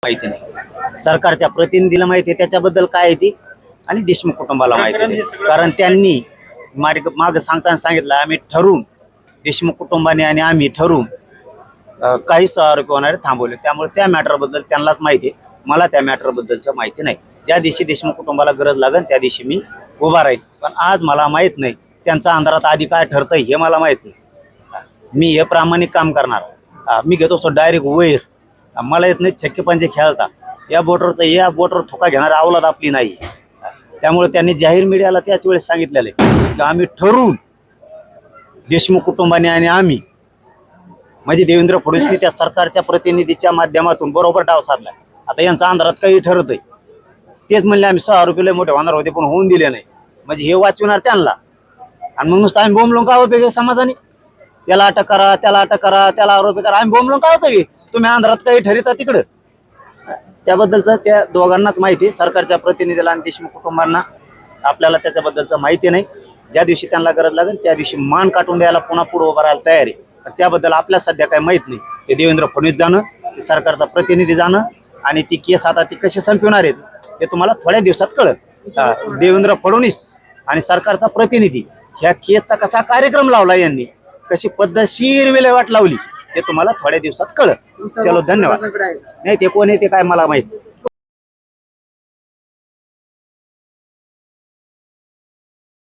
माहिती नाही, सरकारच्या प्रतिनिधीला माहिती आहे त्याच्याबद्दल काय आहे ती, आणि देशमुख कुटुंबाला माहिती आहे. कारण त्यांनी माग सांगताना सांगितलं आम्ही ठरवून, देशमुख कुटुंबाने आणि आम्ही ठरवून काही आरोपी होणारे थांबवले. त्यामुळे त्या मॅटरबद्दल त्यांनाच माहिती आहे, मला त्या मॅटरबद्दलचं माहिती नाही. ज्या दिवशी देशमुख कुटुंबाला गरज लागेल त्या दिवशी मी उभा राहील. पण आज मला माहीत नाही, त्यांचा अंधारात आधी काय ठरतंय हे मला माहीत नाही. मी हे प्रामाणिक काम करणार. मी घेतो तो डायरेक्ट वैर, मला येत नाही छक्के पंचे खेळता. या बोटवर थोका घेणारी अवलाद आपली नाही. त्यामुळे त्यांनी जाहीर मीडियाला त्याच वेळेस सांगितलेलं आहे की आम्ही ठरवून, देशमुख कुटुंबाने आणि आम्ही, म्हणजे देवेंद्र फडणवीस त्या सरकारच्या प्रतिनिधीच्या माध्यमातून बरोबर डाव साधलाय. आता यांचा अंधारात काही ठरत आहे. तेच म्हणले आम्ही 6 आरोपी लय मोठे होणार होते पण होऊन दिले नाही, म्हणजे हे वाचविणार त्यांना. आणि मग नुसतं आम्ही बोंबलो का उपयोग समाजाने, याला अटक करा, त्याला अटक करा, त्याला आरोपी करा, आम्ही बोंबलो का उपयोग? तुम्ही अंधारात काही ठरता तिकडं. त्याबद्दलचं त्या दोघांनाच माहिती, सरकारच्या प्रतिनिधीला आणि देशमुख कुटुंबांना. आपल्याला त्याच्याबद्दलचं माहिती नाही. ज्या दिवशी त्यांना गरज लागेल त्या दिवशी मान काटून द्यायला पुन्हा पुढे उभं राहायला तयार आहे. त्याबद्दल आपल्या सध्या काही माहित नाही. ते देवेंद्र फडणवीस जाणं, ते सरकारचा प्रतिनिधी जाणं, आणि ती केस आता ती कशी संपवणार आहेत हे तुम्हाला थोड्या दिवसात कळत. देवेंद्र फडणवीस आणि सरकारचा प्रतिनिधी ह्या केसचा कसा कार्यक्रम लावला, यांनी कशी पद्धतशीर विल्हेवाट लावली हे तुम्हाला थोड्या दिवसात कळत. चलो, धन्यवाद. नाही ते कोण आहे ते काय मला माहित.